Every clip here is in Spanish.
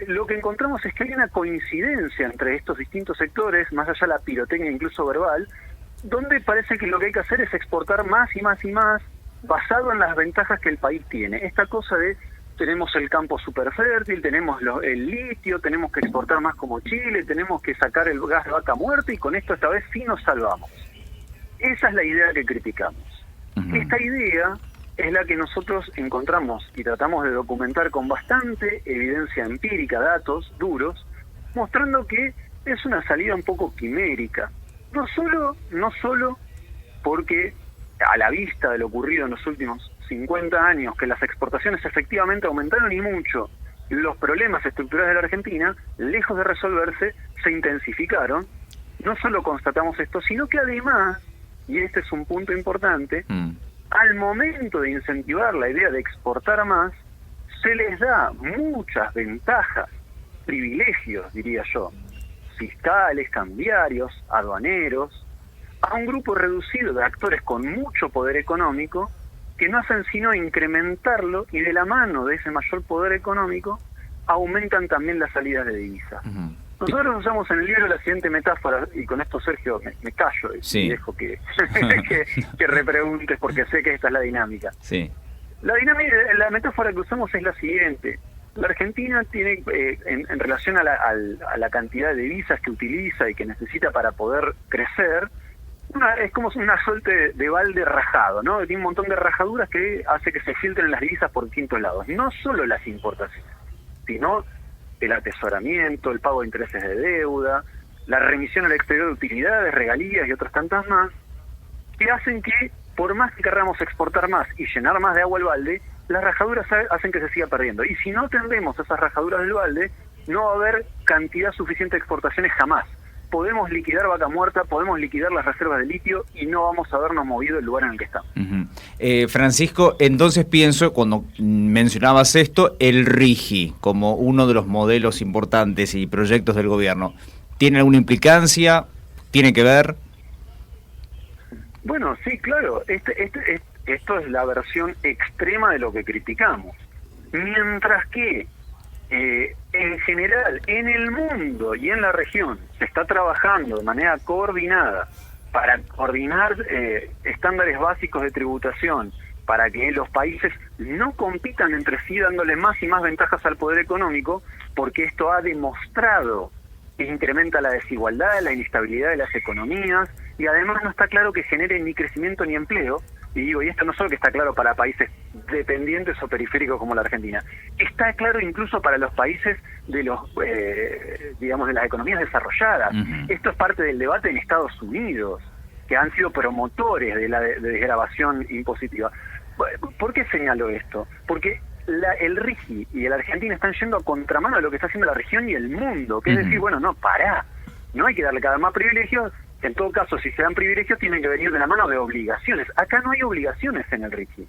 lo que encontramos es que hay una coincidencia entre estos distintos sectores, más allá de la pirotecnia incluso verbal, donde parece que lo que hay que hacer es exportar más y más y más, basado en las ventajas que el país tiene. Esta cosa de tenemos el campo súper fértil, tenemos el litio, tenemos que exportar más como Chile, tenemos que sacar el gas de vaca muerta y con esto esta vez sí nos salvamos. Esa es la idea que criticamos. Esta idea es la que nosotros encontramos y tratamos de documentar con bastante evidencia empírica, datos duros, mostrando que es una salida un poco quimérica. No solo porque a la vista de lo ocurrido en los últimos 50 años, que las exportaciones efectivamente aumentaron y mucho, los problemas estructurales de la Argentina, lejos de resolverse, se intensificaron. No solo constatamos esto, sino que además, y este es un punto importante, al momento de incentivar la idea de exportar más, se les da muchas ventajas, privilegios, diría yo, fiscales, cambiarios, aduaneros, a un grupo reducido de actores con mucho poder económico que no hacen sino incrementarlo y de la mano de ese mayor poder económico aumentan también las salidas de divisas. Nosotros usamos en el libro la siguiente metáfora, y con esto, Sergio, me callo y dejo que repreguntes porque sé que esta es la dinámica. Sí. La metáfora que usamos es la siguiente. La Argentina tiene, en relación a la cantidad de divisas que utiliza y que necesita para poder crecer, es como una suerte de balde rajado, ¿no? Tiene un montón de rajaduras que hace que se filtren las divisas por distintos lados. No solo las importaciones, sino el atesoramiento, el pago de intereses de deuda, la remisión al exterior de utilidades, regalías y otras tantas más, que hacen que, por más que querramos exportar más y llenar más de agua el balde, las rajaduras hacen que se siga perdiendo. Y si no tendemos esas rajaduras del balde, no va a haber cantidad suficiente de exportaciones jamás. Podemos liquidar vaca muerta, podemos liquidar las reservas de litio y no vamos a habernos movido del lugar en el que estamos. Francisco, entonces pienso, cuando mencionabas esto, el RIGI como uno de los modelos importantes y proyectos del gobierno, ¿tiene alguna implicancia? ¿Tiene que ver? Bueno, sí, claro. Esto es la versión extrema de lo que criticamos. Mientras que en general, en el mundo y en la región, se está trabajando de manera coordinada para coordinar estándares básicos de tributación, para que los países no compitan entre sí dándole más y más ventajas al poder económico, porque esto ha demostrado que incrementa la desigualdad, la inestabilidad de las economías, y además no está claro que genere ni crecimiento ni empleo. Y esto no solo que está claro para países dependientes o periféricos como la Argentina, está claro incluso para los países de los, digamos, de las economías desarrolladas. Esto es parte del debate en Estados Unidos, que han sido promotores de la desgravación impositiva. ¿Por qué señalo esto? Porque el RIGI y la Argentina están yendo a contramano de lo que está haciendo la región y el mundo, que es decir, bueno, no, pará, no hay que darle cada vez más privilegios. En todo caso, si se dan privilegios, tienen que venir de la mano de obligaciones. Acá no hay obligaciones en el RIGI.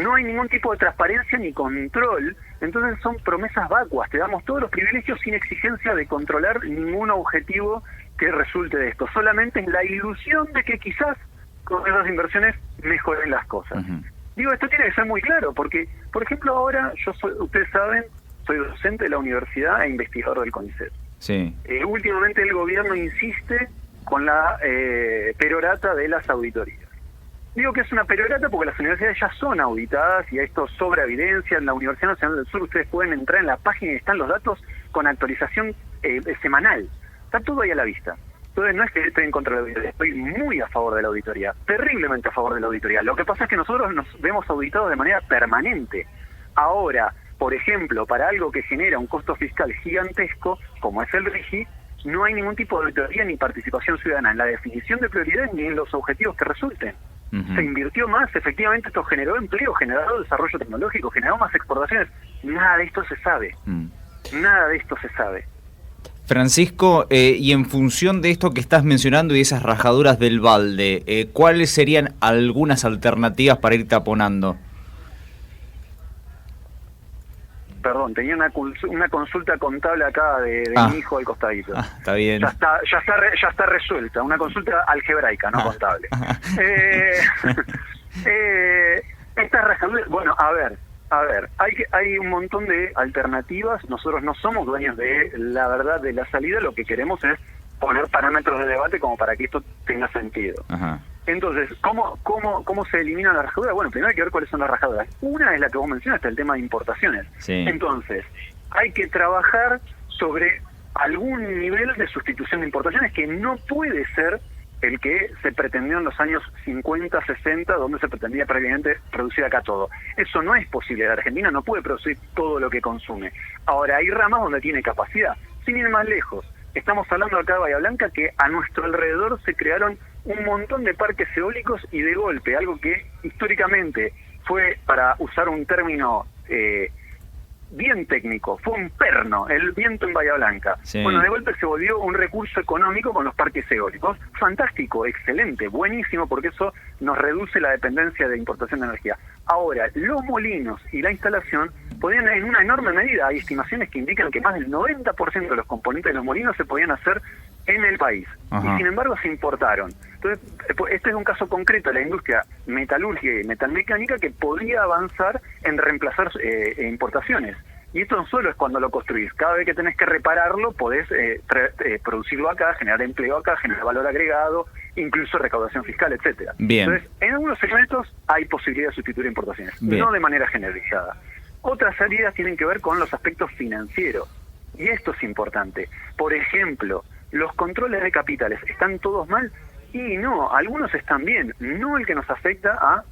No hay ningún tipo de transparencia ni control. Entonces son promesas vacuas. Te damos todos los privilegios sin exigencia de controlar ningún objetivo que resulte de esto. Solamente es la ilusión de que quizás con esas inversiones mejoren las cosas. Digo, esto tiene que ser muy claro, porque, por ejemplo, ahora ustedes saben, soy docente de la universidad e investigador del CONICET. Sí. Últimamente el gobierno insiste con la perorata de las auditorías. Digo que es una perorata porque las universidades ya son auditadas y esto sobra evidencia. En la Universidad Nacional del Sur ustedes pueden entrar en la página y están los datos con actualización semanal. Está todo ahí a la vista. Entonces no es que estoy en contra de la auditoría, estoy muy a favor de la auditoría, terriblemente a favor de la auditoría. Lo que pasa es que nosotros nos vemos auditados de manera permanente. Ahora, por ejemplo, para algo que genera un costo fiscal gigantesco, como es el RIGI, no hay ningún tipo de auditoría ni participación ciudadana en la definición de prioridades ni en los objetivos que resulten. Se invirtió más, efectivamente esto generó empleo, generó desarrollo tecnológico, generó más exportaciones. Nada de esto se sabe. Nada de esto se sabe. Francisco, y en función de esto que estás mencionando y esas rajaduras del balde, ¿cuáles serían algunas alternativas para ir taponando? Perdón, tenía una consulta contable acá de mi hijo al costadito. Está bien. Ya está resuelta, una consulta algebraica, no contable. Estas rajaduras, bueno, a ver, A ver, hay un montón de alternativas. Nosotros no somos dueños de la verdad de la salida. Lo que queremos es poner parámetros de debate como para que esto tenga sentido. Ajá. Entonces, ¿cómo se eliminan las rajaduras? Bueno, primero hay que ver cuáles son las rajaduras. Una es la que vos mencionaste, el tema de importaciones. Sí. Entonces, hay que trabajar sobre algún nivel de sustitución de importaciones que no puede ser el que se pretendió en los años 50, 60, donde se pretendía prácticamente producir acá todo. Eso no es posible. La Argentina no puede producir todo lo que consume. Ahora, hay ramas donde tiene capacidad. Sin ir más lejos, estamos hablando acá de Bahía Blanca, que a nuestro alrededor se crearon un montón de parques eólicos y de golpe, algo que históricamente fue, para usar un término bien técnico, fue un perno, el viento en Bahía Blanca. Sí. Bueno, de golpe se volvió un recurso económico con los parques eólicos. Fantástico, excelente, buenísimo, porque eso nos reduce la dependencia de importación de energía. Ahora, los molinos y la instalación podían, en una enorme medida, hay estimaciones que indican que más del 90% de los componentes de los molinos se podían hacer en el país. Ajá. Y sin embargo se importaron. Entonces, este es un caso concreto de la industria metalúrgica y metalmecánica que podría avanzar en reemplazar importaciones. Y esto no solo es cuando lo construís. Cada vez que tenés que repararlo, podés producirlo acá, generar empleo acá, generar valor agregado, incluso recaudación fiscal, etcétera. Bien. Entonces, en algunos segmentos hay posibilidad de sustituir importaciones, Bien. no de manera generalizada. Otras salidas tienen que ver con los aspectos financieros. Y esto es importante. Por ejemplo, los controles de capitales, ¿están todos mal? Y no, algunos están bien. No el que nos afecta a,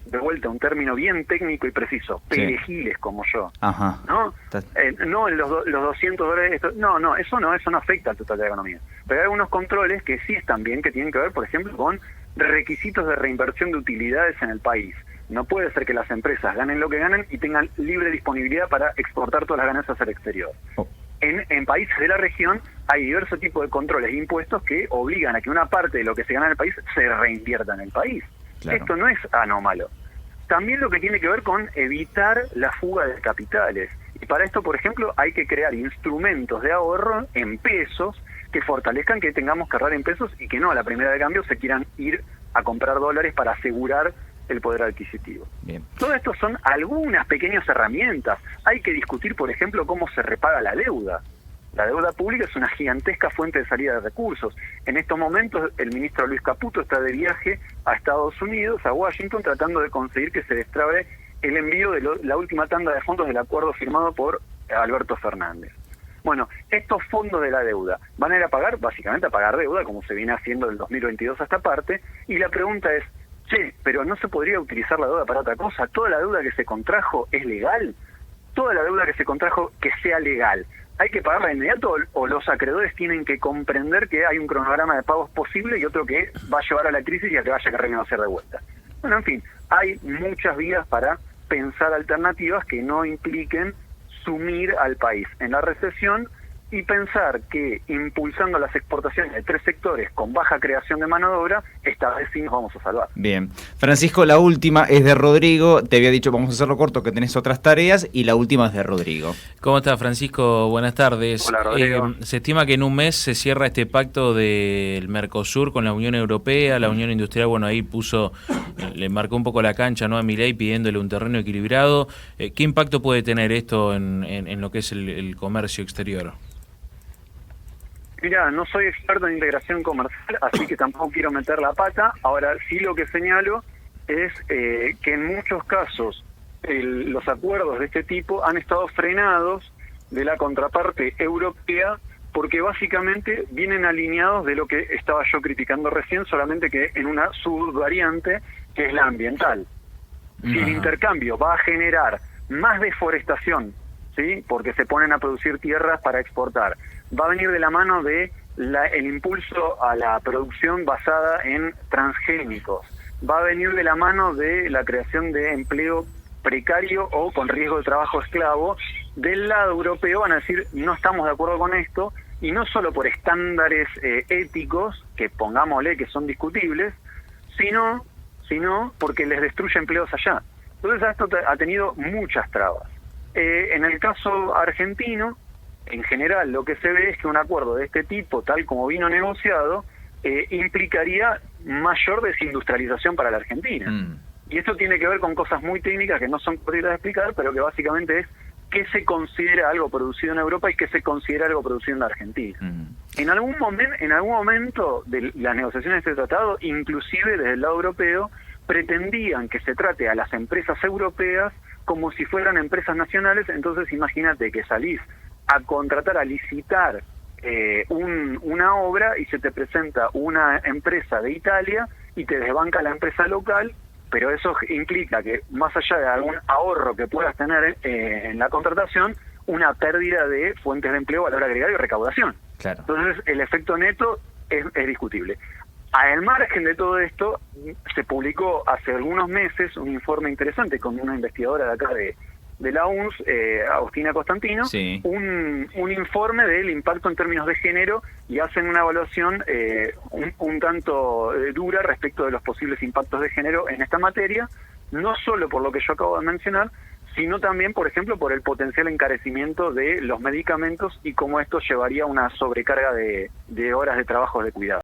de vuelta, un término bien técnico y preciso, perejiles como yo. Ajá. ¿No? No los $200. No, eso no afecta al total de la economía. Pero hay algunos controles que sí están bien, que tienen que ver, por ejemplo, con requisitos de reinversión de utilidades en el país. No puede ser que las empresas ganen lo que ganen y tengan libre disponibilidad para exportar todas las ganancias al exterior. Oh. En países de la región hay diversos tipos de controles e impuestos que obligan a que una parte de lo que se gana en el país se reinvierta en el país. Claro. Esto no es anómalo. También lo que tiene que ver con evitar la fuga de capitales. Y para esto, por ejemplo, hay que crear instrumentos de ahorro en pesos que fortalezcan que tengamos que ahorrar en pesos y que no a la primera de cambio se quieran ir a comprar dólares para asegurar el poder adquisitivo. Bien. Todo esto son algunas pequeñas herramientas. Hay que discutir, por ejemplo, cómo se repaga la deuda. La deuda pública es una gigantesca fuente de salida de recursos. En estos momentos, el ministro Luis Caputo está de viaje a Estados Unidos, a Washington, tratando de conseguir que se destrabe el envío de la última tanda de fondos del acuerdo firmado por Alberto Fernández. Bueno, estos fondos de la deuda van a ir a pagar, básicamente a pagar deuda, como se viene haciendo del 2022 a esta parte, y la pregunta es, pero ¿no se podría utilizar la deuda para otra cosa? ¿Toda la deuda que se contrajo es legal? ¿Toda la deuda que se contrajo que sea legal? ¿Hay que pagarla de inmediato o los acreedores tienen que comprender que hay un cronograma de pagos posible y otro que va a llevar a la crisis y a que vaya a renegociar de vuelta? Bueno, en fin, hay muchas vías para pensar alternativas que no impliquen sumir al país en la recesión y pensar que impulsando las exportaciones de 3 sectores con baja creación de mano de obra, esta vez sí nos vamos a salvar. Bien. Francisco, la última es de Rodrigo. Te había dicho, vamos a hacerlo corto, que tenés otras tareas, y la última es de Rodrigo. ¿Cómo estás, Francisco? Buenas tardes. Hola, Rodrigo. Se estima que en un mes se cierra este pacto del Mercosur con la Unión Europea, la Unión Industrial, bueno, ahí le marcó un poco la cancha, ¿no?, a Milei pidiéndole un terreno equilibrado. ¿Qué impacto puede tener esto en lo que es el comercio exterior? Mira, no soy experto en integración comercial, así que tampoco quiero meter la pata. Ahora, sí lo que señalo es que en muchos casos los acuerdos de este tipo han estado frenados de la contraparte europea porque básicamente vienen alineados de lo que estaba yo criticando recién, solamente que en una subvariante que es la ambiental. Si el intercambio va a generar más deforestación, ¿sí?, porque se ponen a producir tierras para exportar, va a venir de la mano de el impulso a la producción basada en transgénicos, va a venir de la mano de la creación de empleo precario o con riesgo de trabajo esclavo. Del lado europeo van a decir, no estamos de acuerdo con esto, y no solo por estándares éticos, que pongámosle que son discutibles, sino porque les destruye empleos allá. Entonces esto ha tenido muchas trabas. En el caso argentino, en general lo que se ve es que un acuerdo de este tipo, tal como vino negociado, implicaría mayor desindustrialización para la Argentina. Y esto tiene que ver con cosas muy técnicas que no son correctas de explicar, pero que básicamente es qué se considera algo producido en Europa y qué se considera algo producido en la Argentina. En algún momento de las negociaciones de este tratado, inclusive desde el lado europeo, pretendían que se trate a las empresas europeas como si fueran empresas nacionales. Entonces imagínate que salís a contratar, a licitar una obra y se te presenta una empresa de Italia y te desbanca la empresa local, pero eso implica que más allá de algún ahorro que puedas tener en la contratación, una pérdida de fuentes de empleo, valor agregado y recaudación. Claro. Entonces el efecto neto es discutible. Al margen de todo esto, se publicó hace algunos meses un informe interesante con una investigadora de acá de la UNS, Agustina Costantino, sí, un informe del impacto en términos de género, y hacen una evaluación un tanto dura respecto de los posibles impactos de género en esta materia, no solo por lo que yo acabo de mencionar, sino también, por ejemplo, por el potencial encarecimiento de los medicamentos y cómo esto llevaría a una sobrecarga de horas de trabajo de cuidado.